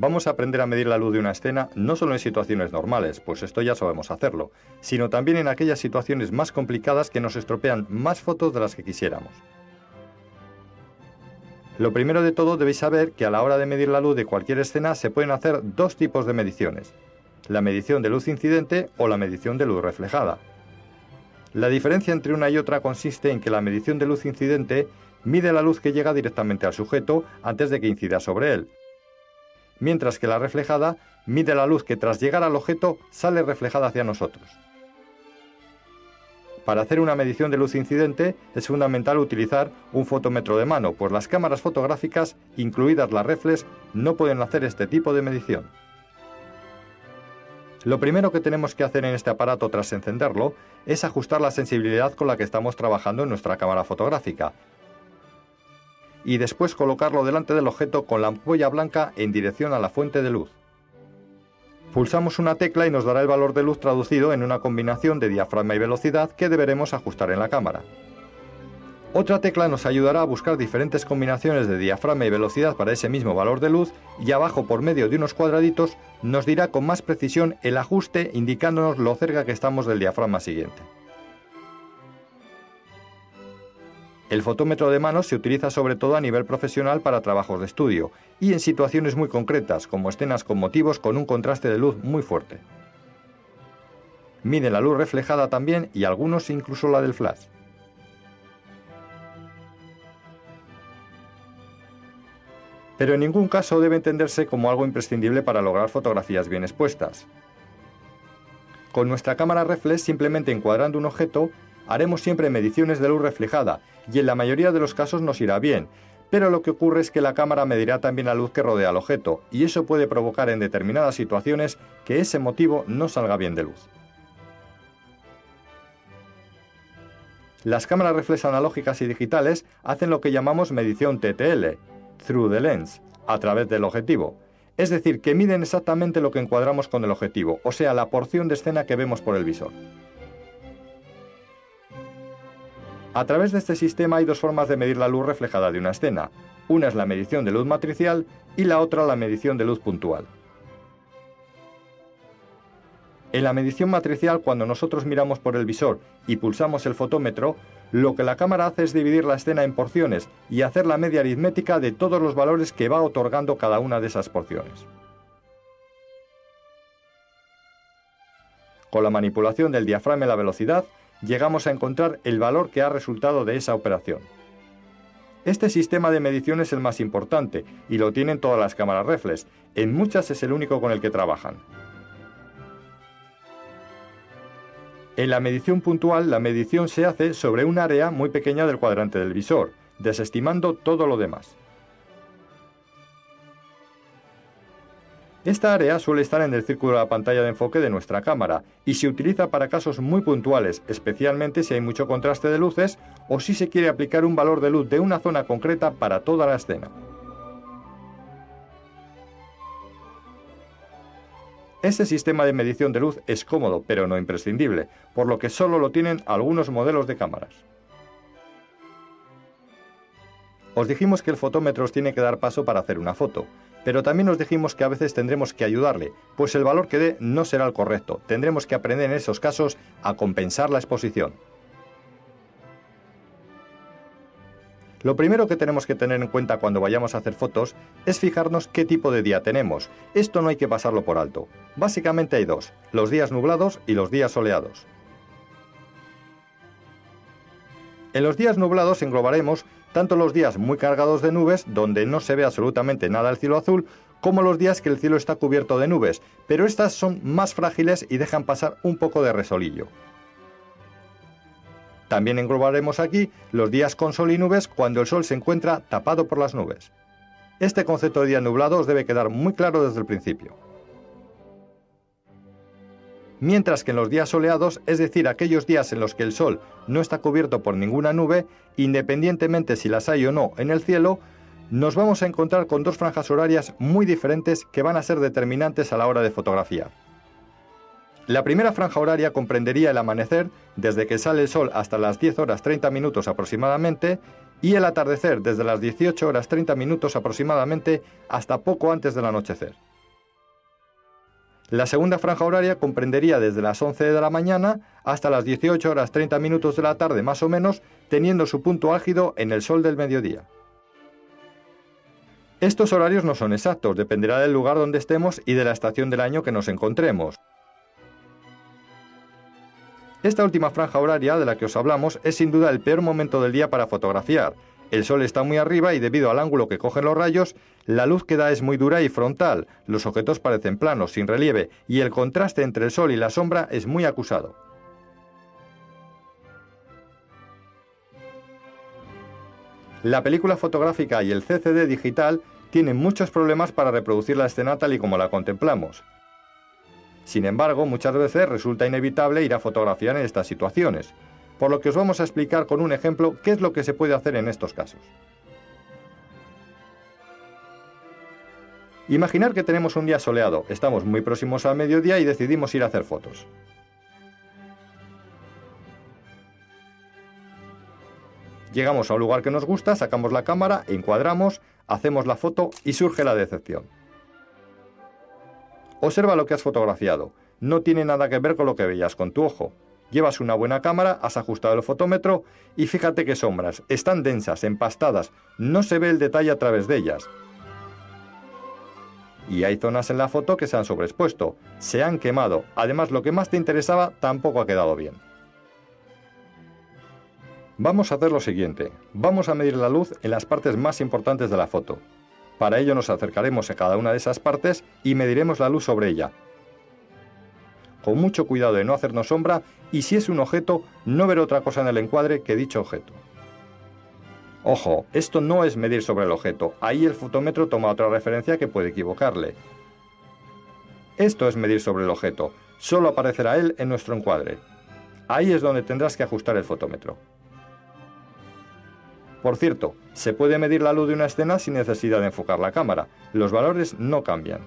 Vamos a aprender a medir la luz de una escena no solo en situaciones normales, pues esto ya sabemos hacerlo, sino también en aquellas situaciones más complicadas que nos estropean más fotos de las que quisiéramos. Lo primero de todo debéis saber que a la hora de medir la luz de cualquier escena se pueden hacer dos tipos de mediciones: la medición de luz incidente o la medición de luz reflejada. La diferencia entre una y otra consiste en que la medición de luz incidente mide la luz que llega directamente al sujeto antes de que incida sobre él, mientras que la reflejada mide la luz que tras llegar al objeto sale reflejada hacia nosotros. Para hacer una medición de luz incidente es fundamental utilizar un fotómetro de mano, pues las cámaras fotográficas, incluidas las reflex, no pueden hacer este tipo de medición. Lo primero que tenemos que hacer en este aparato tras encenderlo es ajustar la sensibilidad con la que estamos trabajando en nuestra cámara fotográfica y después colocarlo delante del objeto con la ampolla blanca en dirección a la fuente de luz. Pulsamos una tecla y nos dará el valor de luz traducido en una combinación de diafragma y velocidad que deberemos ajustar en la cámara. Otra tecla nos ayudará a buscar diferentes combinaciones de diafragma y velocidad para ese mismo valor de luz, y abajo, por medio de unos cuadraditos, nos dirá con más precisión el ajuste, indicándonos lo cerca que estamos del diafragma siguiente. El fotómetro de mano se utiliza sobre todo a nivel profesional para trabajos de estudio y en situaciones muy concretas, como escenas con motivos con un contraste de luz muy fuerte. Mide la luz reflejada también y algunos incluso la del flash. Pero en ningún caso debe entenderse como algo imprescindible para lograr fotografías bien expuestas. Con nuestra cámara reflex, simplemente encuadrando un objeto, haremos siempre mediciones de luz reflejada y en la mayoría de los casos nos irá bien, pero lo que ocurre es que la cámara medirá también la luz que rodea al objeto y eso puede provocar en determinadas situaciones que ese motivo no salga bien de luz. Las cámaras reflex analógicas y digitales hacen lo que llamamos medición TTL, Through the Lens, a través del objetivo, es decir, que miden exactamente lo que encuadramos con el objetivo, o sea, la porción de escena que vemos por el visor. A través de este sistema hay dos formas de medir la luz reflejada de una escena. Una es la medición de luz matricial y la otra la medición de luz puntual. En la medición matricial, cuando nosotros miramos por el visor y pulsamos el fotómetro, lo que la cámara hace es dividir la escena en porciones y hacer la media aritmética de todos los valores que va otorgando cada una de esas porciones. Con la manipulación del diafragma y la velocidad, llegamos a encontrar el valor que ha resultado de esa operación. Este sistema de medición es el más importante y lo tienen todas las cámaras reflex. En muchas es el único con el que trabajan. En la medición puntual, la medición se hace sobre un área muy pequeña del cuadrante del visor, desestimando todo lo demás. Esta área suele estar en el círculo de la pantalla de enfoque de nuestra cámara y se utiliza para casos muy puntuales, especialmente si hay mucho contraste de luces o si se quiere aplicar un valor de luz de una zona concreta para toda la escena. Este sistema de medición de luz es cómodo, pero no imprescindible, por lo que solo lo tienen algunos modelos de cámaras. Os dijimos que el fotómetro os tiene que dar paso para hacer una foto, pero también os dijimos que a veces tendremos que ayudarle, pues el valor que dé no será el correcto. Tendremos que aprender en esos casos a compensar la exposición. Lo primero que tenemos que tener en cuenta cuando vayamos a hacer fotos es fijarnos qué tipo de día tenemos. Esto no hay que pasarlo por alto. Básicamente hay dos, los días nublados y los días soleados. En los días nublados englobaremos tanto los días muy cargados de nubes, donde no se ve absolutamente nada del cielo azul, como los días que el cielo está cubierto de nubes, pero estas son más frágiles y dejan pasar un poco de resolillo. También englobaremos aquí los días con sol y nubes cuando el sol se encuentra tapado por las nubes. Este concepto de día nublado os debe quedar muy claro desde el principio. Mientras que en los días soleados, es decir, aquellos días en los que el sol no está cubierto por ninguna nube, independientemente si las hay o no en el cielo, nos vamos a encontrar con dos franjas horarias muy diferentes que van a ser determinantes a la hora de fotografiar. La primera franja horaria comprendería el amanecer, desde que sale el sol hasta las 10 horas 30 minutos aproximadamente, y el atardecer desde las 18 horas 30 minutos aproximadamente hasta poco antes del anochecer. La segunda franja horaria comprendería desde las 11 de la mañana hasta las 18 horas 30 minutos de la tarde más o menos, teniendo su punto álgido en el sol del mediodía. Estos horarios no son exactos, dependerá del lugar donde estemos y de la estación del año que nos encontremos. Esta última franja horaria de la que os hablamos es sin duda el peor momento del día para fotografiar. El sol está muy arriba y debido al ángulo que cogen los rayos, la luz que da es muy dura y frontal, los objetos parecen planos, sin relieve, y el contraste entre el sol y la sombra es muy acusado. La película fotográfica y el CCD digital tienen muchos problemas para reproducir la escena tal y como la contemplamos. Sin embargo, muchas veces resulta inevitable ir a fotografiar en estas situaciones, por lo que os vamos a explicar con un ejemplo qué es lo que se puede hacer en estos casos. Imaginar que tenemos un día soleado, estamos muy próximos al mediodía y decidimos ir a hacer fotos. Llegamos a un lugar que nos gusta, sacamos la cámara, encuadramos, hacemos la foto y surge la decepción. Observa lo que has fotografiado. No tiene nada que ver con lo que veías con tu ojo. Llevas una buena cámara, has ajustado el fotómetro y fíjate qué sombras. Están densas, empastadas, no se ve el detalle a través de ellas. Y hay zonas en la foto que se han sobreexpuesto, se han quemado. Además, lo que más te interesaba tampoco ha quedado bien. Vamos a hacer lo siguiente. Vamos a medir la luz en las partes más importantes de la foto. Para ello nos acercaremos a cada una de esas partes y mediremos la luz sobre ella. Con mucho cuidado de no hacernos sombra y si es un objeto, no ver otra cosa en el encuadre que dicho objeto. Ojo, esto no es medir sobre el objeto, ahí el fotómetro toma otra referencia que puede equivocarle. Esto es medir sobre el objeto, solo aparecerá él en nuestro encuadre. Ahí es donde tendrás que ajustar el fotómetro. Por cierto, se puede medir la luz de una escena sin necesidad de enfocar la cámara, los valores no cambian.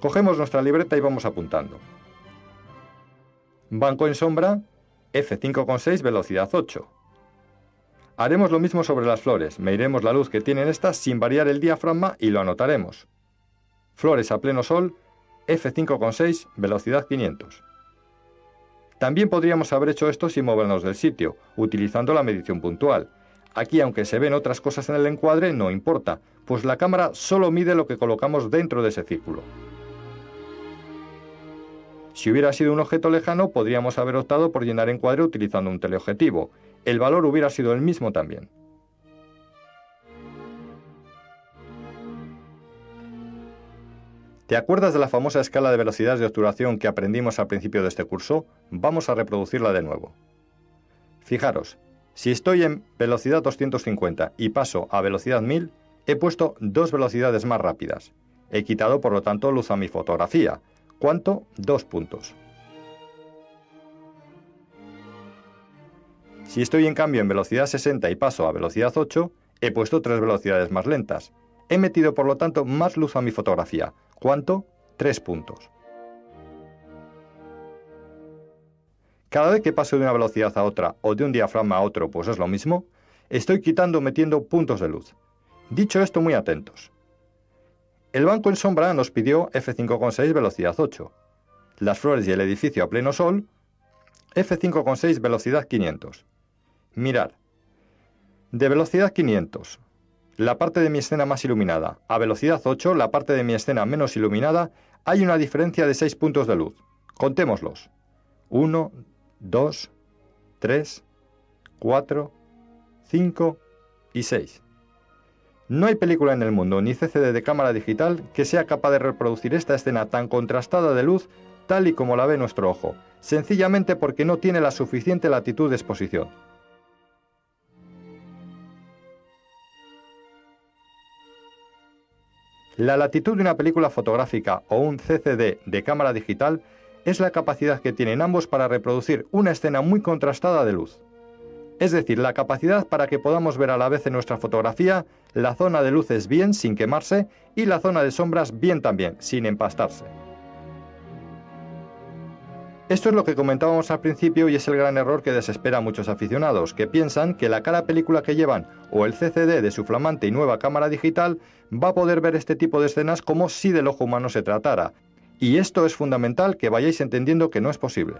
Cogemos nuestra libreta y vamos apuntando. Banco en sombra, f5,6, velocidad 8. Haremos lo mismo sobre las flores, mediremos la luz que tienen estas sin variar el diafragma y lo anotaremos. Flores a pleno sol, f5,6, velocidad 500. También podríamos haber hecho esto sin movernos del sitio, utilizando la medición puntual. Aquí, aunque se ven otras cosas en el encuadre, no importa, pues la cámara solo mide lo que colocamos dentro de ese círculo. Si hubiera sido un objeto lejano, podríamos haber optado por llenar encuadre utilizando un teleobjetivo. El valor hubiera sido el mismo también. ¿Te acuerdas de la famosa escala de velocidades de obturación que aprendimos al principio de este curso? Vamos a reproducirla de nuevo. Fijaros, si estoy en velocidad 250 y paso a velocidad 1000, he puesto dos velocidades más rápidas. He quitado, por lo tanto, luz a mi fotografía. ¿Cuánto? 2 puntos. Si estoy en cambio en velocidad 60 y paso a velocidad 8, he puesto 3 velocidades más lentas. He metido, por lo tanto, más luz a mi fotografía. ¿Cuánto? 3 puntos. Cada vez que paso de una velocidad a otra o de un diafragma a otro, pues es lo mismo, estoy quitando o metiendo puntos de luz. Dicho esto, muy atentos. El banco en sombra nos pidió f5,6 velocidad 8. Las flores y el edificio a pleno sol, f5,6 velocidad 500. Mirad, de velocidad 500, la parte de mi escena más iluminada, a velocidad 8, la parte de mi escena menos iluminada, hay una diferencia de 6 puntos de luz. Contémoslos. 1, 2, 3, 4, 5 y 6. No hay película en el mundo, ni CCD de cámara digital, que sea capaz de reproducir esta escena tan contrastada de luz, tal y como la ve nuestro ojo, sencillamente porque no tiene la suficiente latitud de exposición. La latitud de una película fotográfica o un CCD de cámara digital es la capacidad que tienen ambos para reproducir una escena muy contrastada de luz. Es decir, la capacidad para que podamos ver a la vez en nuestra fotografía la zona de luces bien, sin quemarse, y la zona de sombras bien también, sin empastarse. Esto es lo que comentábamos al principio y es el gran error que desespera a muchos aficionados, que piensan que la cara película que llevan o el CCD de su flamante y nueva cámara digital va a poder ver este tipo de escenas como si del ojo humano se tratara. Y esto es fundamental que vayáis entendiendo que no es posible.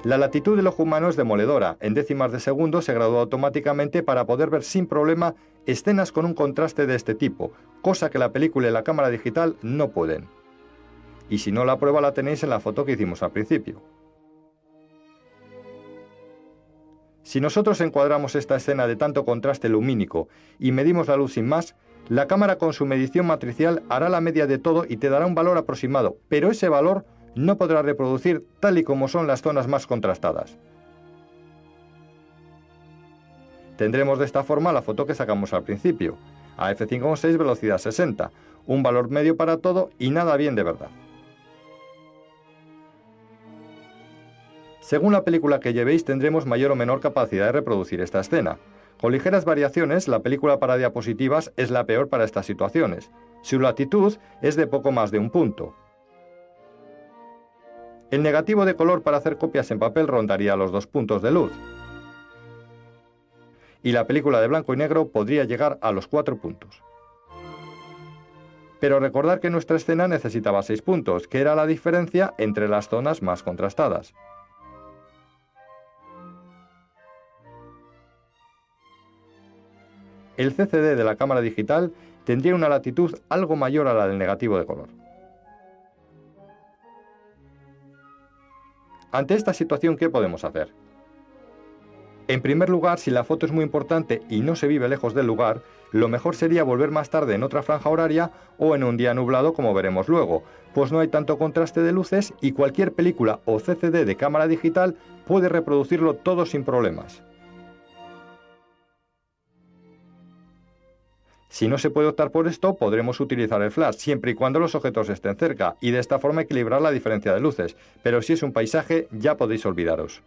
La latitud del ojo humano es demoledora. En décimas de segundo se gradúa automáticamente para poder ver sin problema escenas con un contraste de este tipo, cosa que la película y la cámara digital no pueden. Y si no, la prueba la tenéis en la foto que hicimos al principio. Si nosotros encuadramos esta escena de tanto contraste lumínico y medimos la luz sin más, la cámara con su medición matricial hará la media de todo y te dará un valor aproximado, pero ese valor no podrá reproducir tal y como son las zonas más contrastadas. Tendremos de esta forma la foto que sacamos al principio, a f5.6 velocidad 60, un valor medio para todo y nada bien de verdad. Según la película que llevéis tendremos mayor o menor capacidad de reproducir esta escena. Con ligeras variaciones, la película para diapositivas es la peor para estas situaciones. Su latitud es de poco más de 1 punto. El negativo de color para hacer copias en papel rondaría los 2 puntos de luz. Y la película de blanco y negro podría llegar a los 4 puntos. Pero recordad que nuestra escena necesitaba 6 puntos, que era la diferencia entre las zonas más contrastadas. El CCD de la cámara digital tendría una latitud algo mayor a la del negativo de color. Ante esta situación, ¿qué podemos hacer? En primer lugar, si la foto es muy importante y no se vive lejos del lugar, lo mejor sería volver más tarde en otra franja horaria o en un día nublado, como veremos luego, pues no hay tanto contraste de luces y cualquier película o CCD de cámara digital puede reproducirlo todo sin problemas. Si no se puede optar por esto, podremos utilizar el flash, siempre y cuando los objetos estén cerca, y de esta forma equilibrar la diferencia de luces, pero si es un paisaje, ya podéis olvidaros.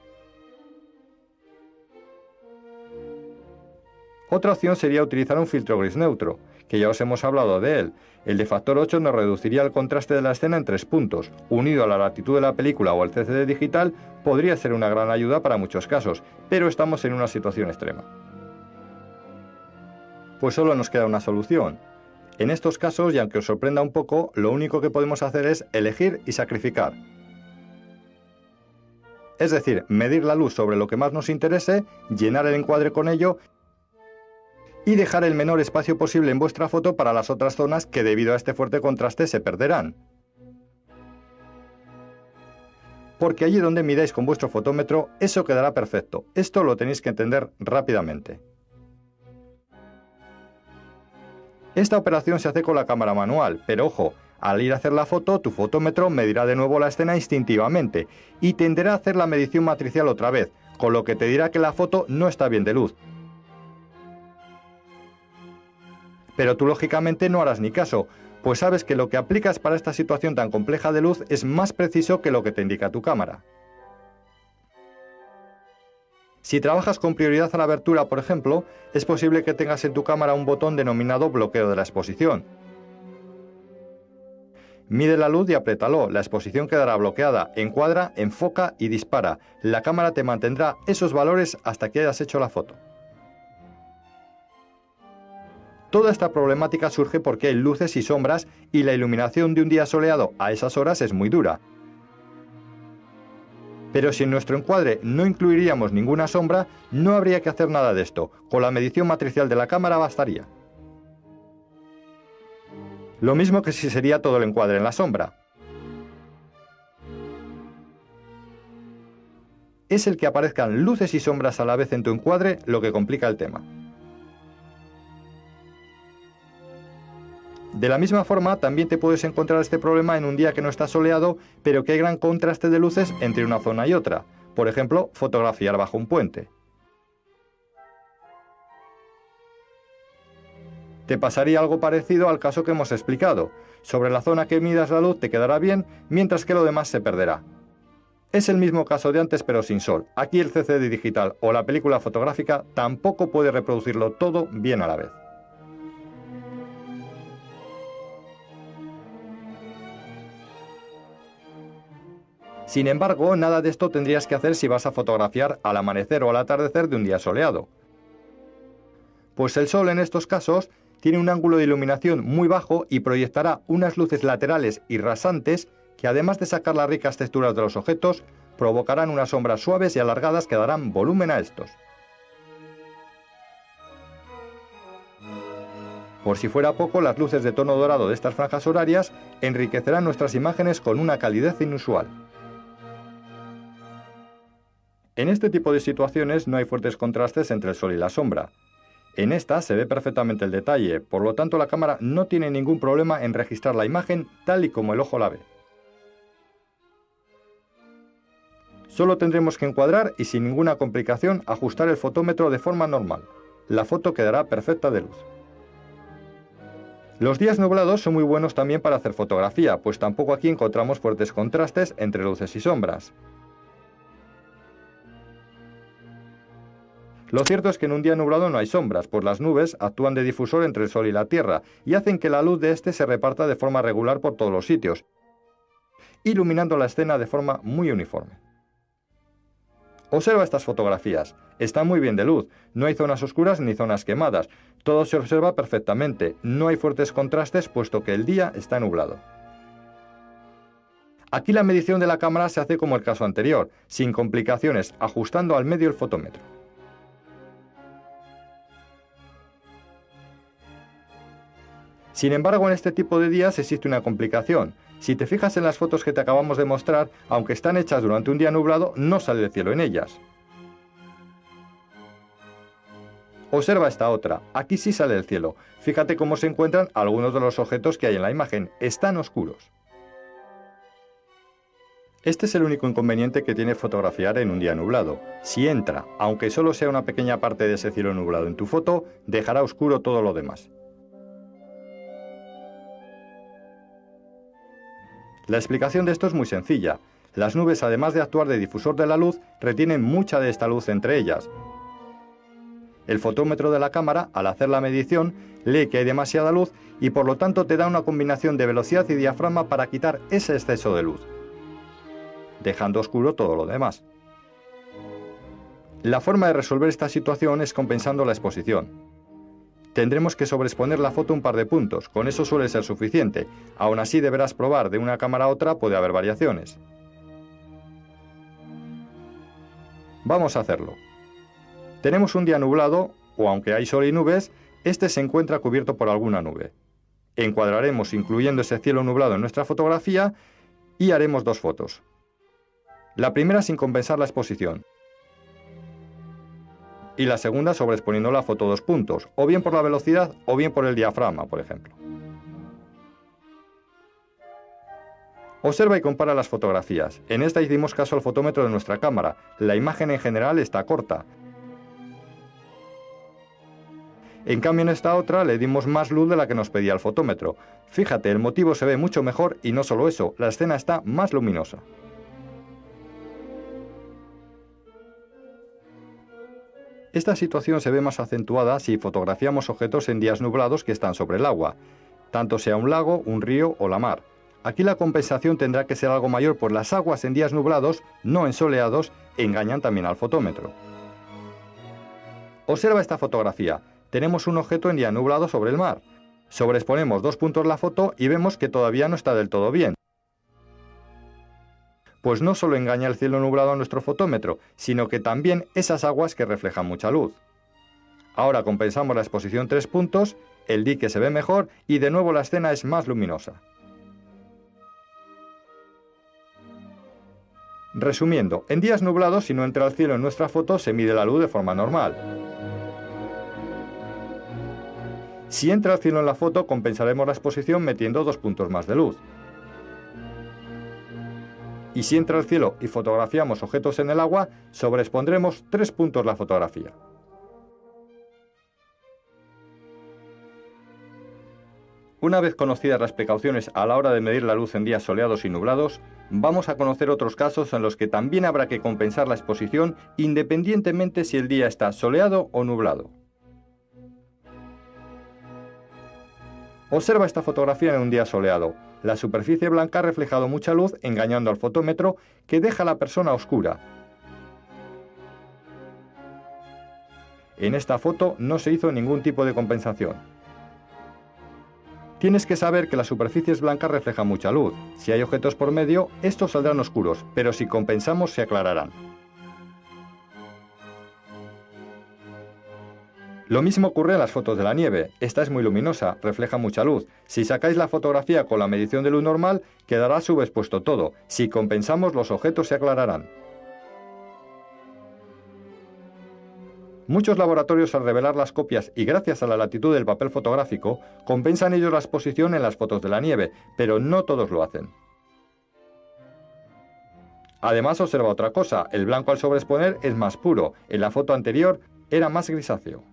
Otra opción sería utilizar un filtro gris neutro, que ya os hemos hablado de él. El de factor 8 nos reduciría el contraste de la escena en 3 puntos. Unido a la latitud de la película o al CCD digital, podría ser una gran ayuda para muchos casos, pero estamos en una situación extrema. Pues solo nos queda una solución. En estos casos, y aunque os sorprenda un poco, lo único que podemos hacer es elegir y sacrificar. Es decir, medir la luz sobre lo que más nos interese, llenar el encuadre con ello y dejar el menor espacio posible en vuestra foto para las otras zonas que debido a este fuerte contraste se perderán. Porque allí donde midáis con vuestro fotómetro, eso quedará perfecto. Esto lo tenéis que entender rápidamente. Esta operación se hace con la cámara manual, pero ojo, al ir a hacer la foto, tu fotómetro medirá de nuevo la escena instintivamente y tenderá a hacer la medición matricial otra vez, con lo que te dirá que la foto no está bien de luz. Pero tú lógicamente no harás ni caso, pues sabes que lo que aplicas para esta situación tan compleja de luz es más preciso que lo que te indica tu cámara. Si trabajas con prioridad a la abertura, por ejemplo, es posible que tengas en tu cámara un botón denominado bloqueo de la exposición. Mide la luz y apriétalo, la exposición quedará bloqueada, encuadra, enfoca y dispara. La cámara te mantendrá esos valores hasta que hayas hecho la foto. Toda esta problemática surge porque hay luces y sombras y la iluminación de un día soleado a esas horas es muy dura. Pero si en nuestro encuadre no incluiríamos ninguna sombra, no habría que hacer nada de esto. Con la medición matricial de la cámara bastaría. Lo mismo que si sería todo el encuadre en la sombra. Es el que aparezcan luces y sombras a la vez en tu encuadre lo que complica el tema. De la misma forma, también te puedes encontrar este problema en un día que no está soleado, pero que hay gran contraste de luces entre una zona y otra. Por ejemplo, fotografiar bajo un puente. Te pasaría algo parecido al caso que hemos explicado. Sobre la zona que midas la luz te quedará bien, mientras que lo demás se perderá. Es el mismo caso de antes pero sin sol. Aquí el CCD digital o la película fotográfica tampoco puede reproducirlo todo bien a la vez. Sin embargo, nada de esto tendrías que hacer si vas a fotografiar al amanecer o al atardecer de un día soleado. Pues el sol en estos casos tiene un ángulo de iluminación muy bajo y proyectará unas luces laterales y rasantes que, además de sacar las ricas texturas de los objetos, provocarán unas sombras suaves y alargadas que darán volumen a estos. Por si fuera poco, las luces de tono dorado de estas franjas horarias enriquecerán nuestras imágenes con una calidez inusual. En este tipo de situaciones no hay fuertes contrastes entre el sol y la sombra. En esta se ve perfectamente el detalle, por lo tanto la cámara no tiene ningún problema en registrar la imagen tal y como el ojo la ve. Solo tendremos que encuadrar y sin ninguna complicación ajustar el fotómetro de forma normal. La foto quedará perfecta de luz. Los días nublados son muy buenos también para hacer fotografía, pues tampoco aquí encontramos fuertes contrastes entre luces y sombras. Lo cierto es que en un día nublado no hay sombras, pues las nubes actúan de difusor entre el sol y la tierra y hacen que la luz de este se reparta de forma regular por todos los sitios, iluminando la escena de forma muy uniforme. Observa estas fotografías. Están muy bien de luz, no hay zonas oscuras ni zonas quemadas, todo se observa perfectamente, no hay fuertes contrastes puesto que el día está nublado. Aquí la medición de la cámara se hace como el caso anterior, sin complicaciones, ajustando al medio el fotómetro. Sin embargo, en este tipo de días existe una complicación. Si te fijas en las fotos que te acabamos de mostrar, aunque están hechas durante un día nublado, no sale el cielo en ellas. Observa esta otra, aquí sí sale el cielo. Fíjate cómo se encuentran algunos de los objetos que hay en la imagen, están oscuros. Este es el único inconveniente que tiene fotografiar en un día nublado. Si entra, aunque solo sea una pequeña parte de ese cielo nublado en tu foto, dejará oscuro todo lo demás. La explicación de esto es muy sencilla. Las nubes, además de actuar de difusor de la luz, retienen mucha de esta luz entre ellas. El fotómetro de la cámara, al hacer la medición, lee que hay demasiada luz y por lo tanto te da una combinación de velocidad y diafragma para quitar ese exceso de luz, dejando oscuro todo lo demás. La forma de resolver esta situación es compensando la exposición. Tendremos que sobreexponer la foto un par de puntos, con eso suele ser suficiente. Aún así deberás probar de una cámara a otra, puede haber variaciones. Vamos a hacerlo. Tenemos un día nublado, o aunque hay sol y nubes, este se encuentra cubierto por alguna nube. Encuadraremos incluyendo ese cielo nublado en nuestra fotografía y haremos dos fotos. La primera sin compensar la exposición. Y la segunda sobreexponiendo la foto dos puntos, o bien por la velocidad o bien por el diafragma, por ejemplo. Observa y compara las fotografías. En esta hicimos caso al fotómetro de nuestra cámara. La imagen en general está corta. En cambio en esta otra le dimos más luz de la que nos pedía el fotómetro. Fíjate, el motivo se ve mucho mejor y no solo eso, la escena está más luminosa. Esta situación se ve más acentuada si fotografiamos objetos en días nublados que están sobre el agua, tanto sea un lago, un río o la mar. Aquí la compensación tendrá que ser algo mayor, pues las aguas en días nublados, no ensoleados, engañan también al fotómetro. Observa esta fotografía. Tenemos un objeto en día nublado sobre el mar. Sobreexponemos dos puntos la foto y vemos que todavía no está del todo bien. Pues no solo engaña el cielo nublado a nuestro fotómetro, sino que también esas aguas que reflejan mucha luz. Ahora compensamos la exposición 3 puntos, el dique se ve mejor y de nuevo la escena es más luminosa. Resumiendo, en días nublados, si no entra el cielo en nuestra foto, se mide la luz de forma normal. Si entra el cielo en la foto, compensaremos la exposición metiendo 2 puntos más de luz. Y si entra el cielo y fotografiamos objetos en el agua, sobreexpondremos 3 puntos la fotografía. Una vez conocidas las precauciones a la hora de medir la luz en días soleados y nublados, vamos a conocer otros casos en los que también habrá que compensar la exposición independientemente si el día está soleado o nublado. Observa esta fotografía en un día soleado. La superficie blanca ha reflejado mucha luz engañando al fotómetro, que deja a la persona oscura. En esta foto no se hizo ningún tipo de compensación. Tienes que saber que las superficies blancas reflejan mucha luz. Si hay objetos por medio, estos saldrán oscuros, pero si compensamos se aclararán. Lo mismo ocurre en las fotos de la nieve. Esta es muy luminosa, refleja mucha luz. Si sacáis la fotografía con la medición de luz normal, quedará subexpuesto todo. Si compensamos, los objetos se aclararán. Muchos laboratorios, al revelar las copias y gracias a la latitud del papel fotográfico, compensan ellos la exposición en las fotos de la nieve, pero no todos lo hacen. Además, observa otra cosa: el blanco al sobreexponer es más puro. En la foto anterior era más grisáceo.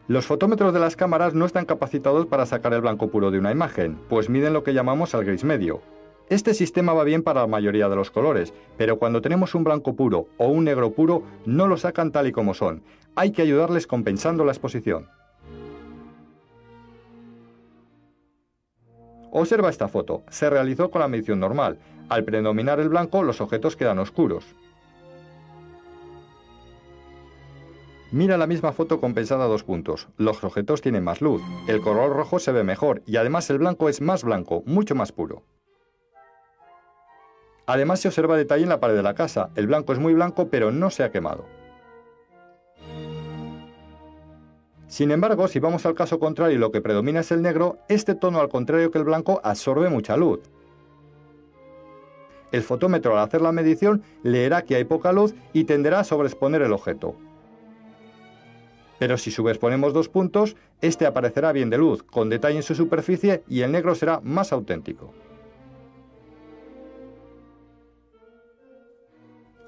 Los fotómetros de las cámaras no están capacitados para sacar el blanco puro de una imagen, pues miden lo que llamamos el gris medio. Este sistema va bien para la mayoría de los colores, pero cuando tenemos un blanco puro o un negro puro, no lo sacan tal y como son. Hay que ayudarles compensando la exposición. Observa esta foto. Se realizó con la medición normal. Al predominar el blanco, los objetos quedan oscuros. Mira la misma foto compensada a 2 puntos. Los objetos tienen más luz, el color rojo se ve mejor y además el blanco es más blanco, mucho más puro. Además se observa detalle en la pared de la casa. El blanco es muy blanco pero no se ha quemado. Sin embargo, si vamos al caso contrario y lo que predomina es el negro, este tono, al contrario que el blanco, absorbe mucha luz. El fotómetro, al hacer la medición, leerá que hay poca luz y tenderá a sobreexponer el objeto. Pero si subexponemos 2 puntos, este aparecerá bien de luz, con detalle en su superficie, y el negro será más auténtico.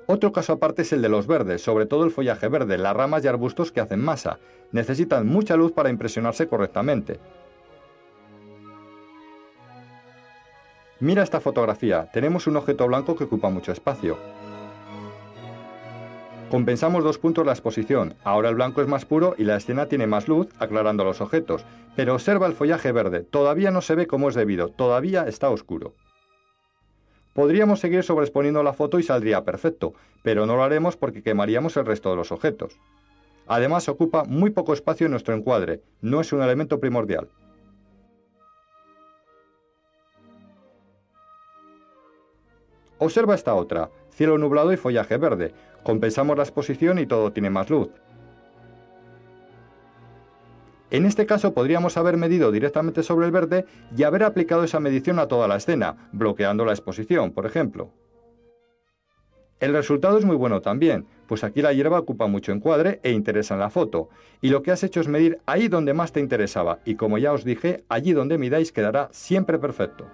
Otro caso aparte es el de los verdes, sobre todo el follaje verde, las ramas y arbustos que hacen masa. Necesitan mucha luz para impresionarse correctamente. Mira esta fotografía. Tenemos un objeto blanco que ocupa mucho espacio. Compensamos 2 puntos la exposición. Ahora el blanco es más puro y la escena tiene más luz, aclarando los objetos. Pero observa el follaje verde. Todavía no se ve como es debido. Todavía está oscuro. Podríamos seguir sobreexponiendo la foto y saldría perfecto, pero no lo haremos porque quemaríamos el resto de los objetos. Además, ocupa muy poco espacio en nuestro encuadre. No es un elemento primordial. Observa esta otra. Cielo nublado y follaje verde. Compensamos la exposición y todo tiene más luz. En este caso podríamos haber medido directamente sobre el verde y haber aplicado esa medición a toda la escena, bloqueando la exposición, por ejemplo. El resultado es muy bueno también, pues aquí la hierba ocupa mucho encuadre e interesa en la foto, y lo que has hecho es medir ahí donde más te interesaba, y como ya os dije, allí donde midáis quedará siempre perfecto.